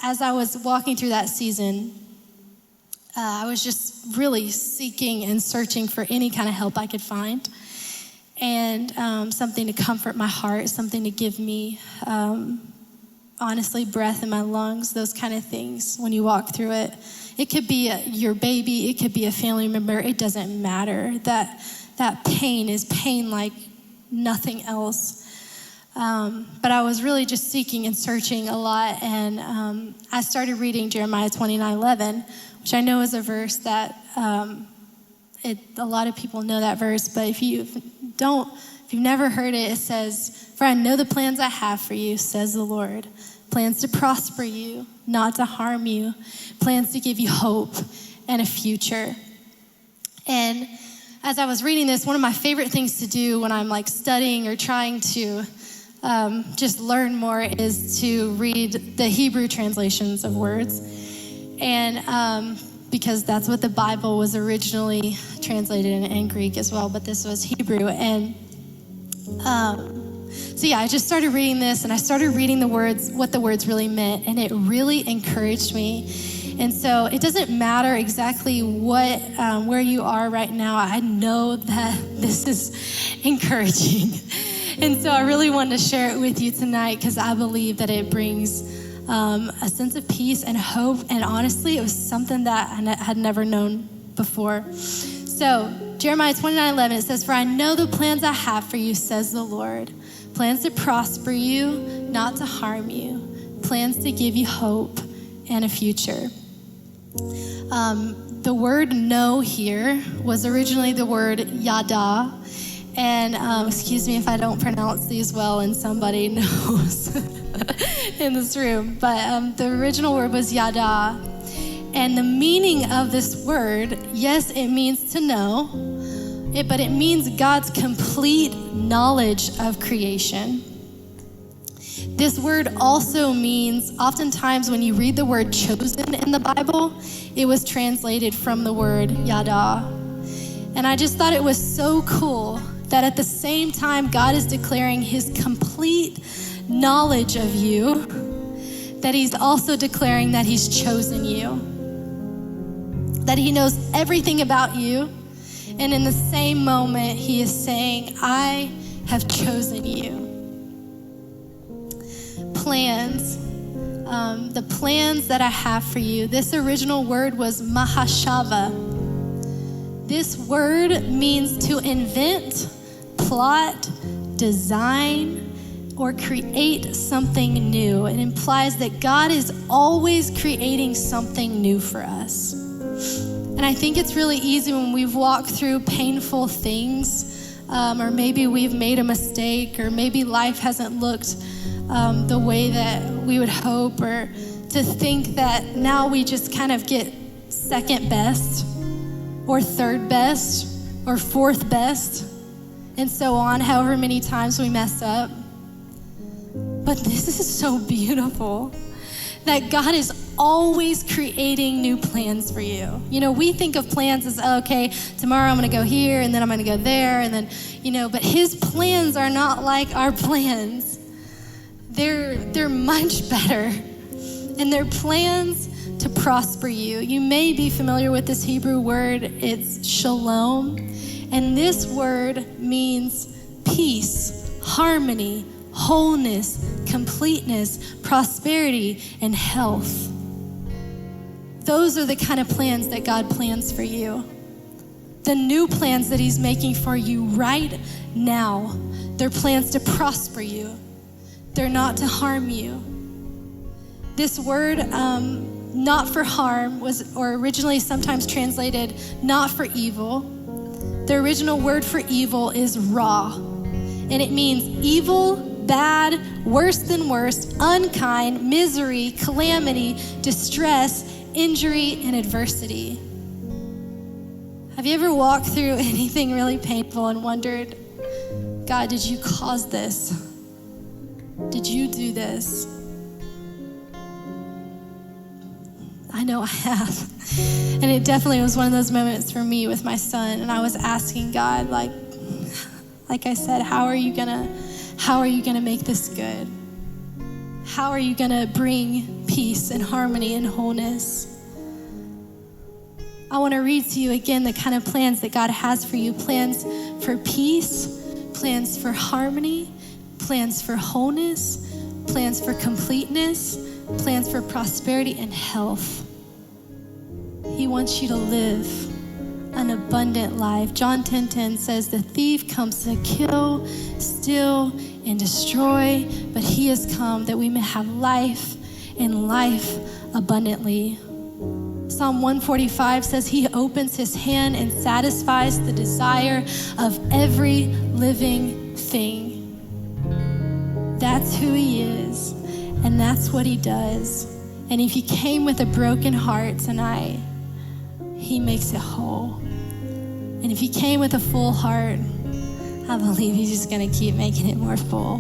as I was walking through that season, I was just really seeking and searching for any kind of help I could find, and something to comfort my heart, something to give me, honestly, breath in my lungs, those kind of things when you walk through it. It could be your baby, it could be a family member, it doesn't matter. That pain is pain like nothing else. But I was really just seeking and searching a lot, and I started reading Jeremiah 29:11, which I know is a verse that a lot of people know that verse, but if you've never heard it, it says, "For I know the plans I have for you, says the Lord, plans to prosper you, not to harm you, plans to give you hope and a future." And as I was reading this, one of my favorite things to do when I'm like studying or trying to just learn more is to read the Hebrew translations of words. And because that's what the Bible was originally translated in Greek as well, but this was Hebrew. And so yeah, I just started reading this, and I started reading the words, what the words really meant, and it really encouraged me. And so it doesn't matter exactly what, where you are right now. I know that this is encouraging. And so I really wanted to share it with you tonight because I believe that it brings a sense of peace and hope. And honestly, it was something that I had never known before. So Jeremiah 29:11, it says, "For I know the plans I have for you, says the Lord. Plans to prosper you, not to harm you. Plans to give you hope and a future." The word "know" here was originally the word "yada." And excuse me if I don't pronounce these well and somebody knows in this room. But the original word was "yada." And the meaning of this word, yes, it means to know, but it means God's complete knowledge of creation. This word also means, oftentimes when you read the word "chosen" in the Bible, it was translated from the word "yada." And I just thought it was so cool that at the same time God is declaring his complete knowledge of you, that he's also declaring that he's chosen you, that he knows everything about you. And in the same moment, he is saying, "I have chosen you." Plans, the plans that I have for you. This original word was mahashava. This word means to invent, plot, design, or create something new. It implies that God is always creating something new for us. And I think it's really easy when we've walked through painful things, or maybe we've made a mistake, or maybe life hasn't looked the way that we would hope, or to think that now we just kind of get second best, or third best, or fourth best, and so on, however many times we mess up. But this is so beautiful that God is always creating new plans for you. You know, we think of plans as, okay, tomorrow I'm gonna go here, and then I'm gonna go there, and then, but his plans are not like our plans. They're much better, and they're plans to prosper you. You may be familiar with this Hebrew word, it's shalom, and this word means peace, harmony, wholeness, completeness, prosperity, and health. Those are the kind of plans that God plans for you. The new plans that he's making for you right now, they're plans to prosper you. They're not to harm you. This word, not for harm, was or originally sometimes translated not for evil. The original word for evil is ra, and it means evil, bad, worse than worse, unkind, misery, calamity, distress, injury, and adversity. Have you ever walked through anything really painful and wondered, God, did you cause this? Did you do this? I know I have. And it definitely was one of those moments for me with my son. And I was asking God, like I said, how are you gonna make this good? How are you gonna bring peace and harmony and wholeness? I wanna read to you again the kind of plans that God has for you. Plans for peace, plans for harmony, plans for wholeness, plans for completeness, plans for prosperity and health. He wants you to live an abundant life. John 10:10 says, the thief comes to kill, steal, and destroy, but he has come that we may have life and life abundantly. Psalm 145 says he opens his hand and satisfies the desire of every living thing. That's who he is, and that's what he does. And if you came with a broken heart tonight, he makes it whole. And if you came with a full heart, I believe he's just gonna keep making it more full.